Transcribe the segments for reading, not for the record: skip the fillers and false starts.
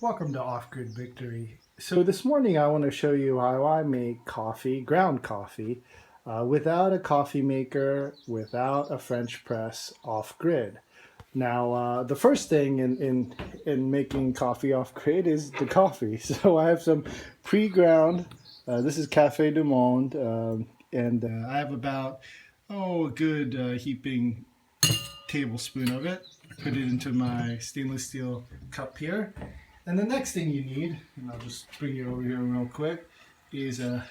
Welcome to Off Grid Victory. So this morning I want to show you how I make coffee, ground coffee, without a coffee maker, without a French press, off grid. Now, the first thing in making coffee off grid is the coffee. So I have some pre-ground. This is Café du Monde, and I have about a good heaping tablespoon of it. Put it into my stainless steel cup here. And the next thing you need, and I'll just bring you over here real quick, is a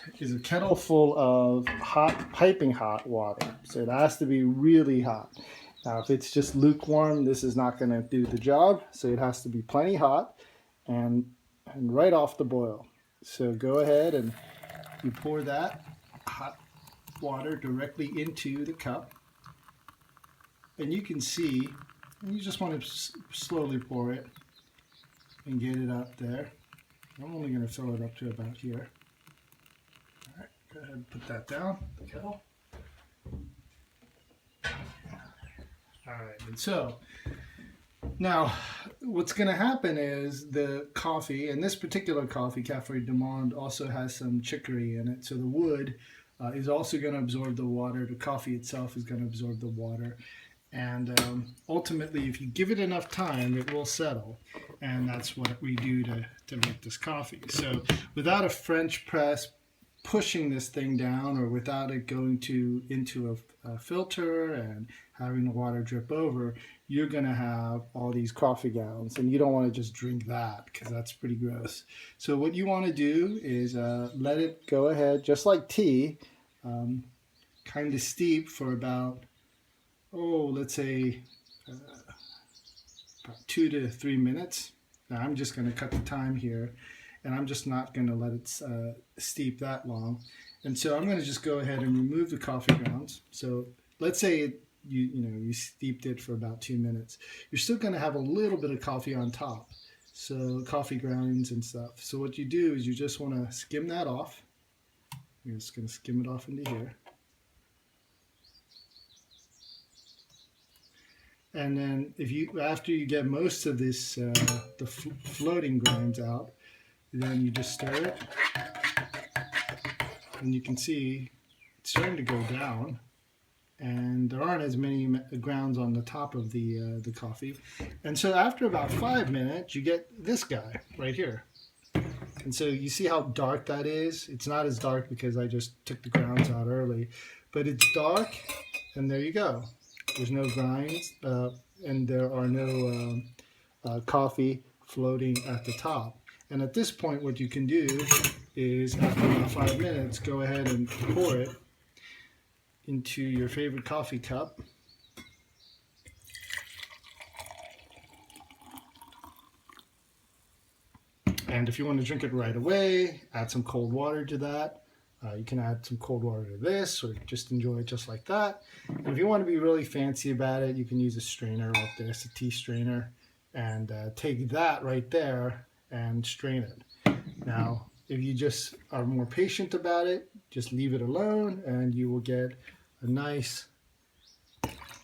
kettle full of hot, piping hot water. So it has to be really hot. Now, if it's just lukewarm, this is not going to do the job. So it has to be plenty hot and right off the boil. So go ahead and you pour that hot water directly into the cup. And you can see, and you just want to slowly pour it and get it up there. I'm only going to fill it up to about here. All right, go ahead and put that down, the kettle. All right, and so now what's going to happen is the coffee, and this particular coffee, Café du Monde, also has some chicory in it. So the wood is also going to absorb the water. The coffee itself is going to absorb the water. And ultimately, if you give it enough time, it will settle. And that's what we do to make this coffee. So without a French press pushing this thing down, or without it going into a filter and having the water drip over, you're going to have all these coffee grounds. And you don't want to just drink that, because that's pretty gross. So what you want to do is let it go ahead, just like tea, kind of steep for about let's say about 2 to 3 minutes. Now I'm just going to cut the time here, and I'm just not going to let it steep that long. And so I'm going to just go ahead and remove the coffee grounds. So let's say you steeped it for about 2 minutes. You're still going to have a little bit of coffee on top, so coffee grounds and stuff. So what you do is you just want to skim that off. You're just going to skim it off into here. And then after you get most of this, the floating grains out, then you just stir it. And you can see it's starting to go down. And there aren't as many grounds on the top of the coffee. And so after about 5 minutes, you get this guy right here. And so you see how dark that is? It's not as dark because I just took the grounds out early. But it's dark, and there you go. There's no grinds, and there are no coffee floating at the top. And at this point, what you can do is, after about 5 minutes, go ahead and pour it into your favorite coffee cup. And if you want to drink it right away, add some cold water to that. You can add some cold water to this, or just enjoy it just like that. And if you want to be really fancy about it, you can use a strainer like this, a tea strainer, and take that right there and strain it. Now, if you just are more patient about it, just leave it alone, and you will get a nice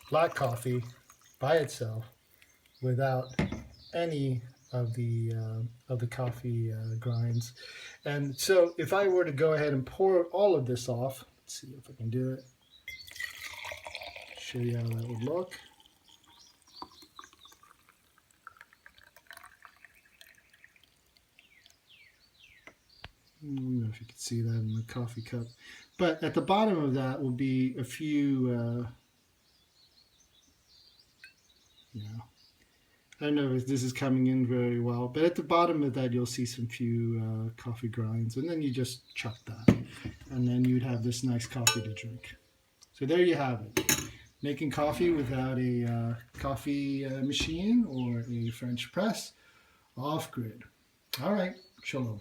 black coffee by itself without any of the coffee grinds. And so if I were to go ahead and pour all of this off, let's see if I can do it, show you how that would look. I don't know if you can see that in the coffee cup, but at the bottom of that will be a few I don't know if this is coming in very well, but at the bottom of that you'll see some few coffee grinds, and then you just chuck that, and then you'd have this nice coffee to drink. So there you have it. Making coffee without a coffee machine or a French press, off grid. All right, shalom.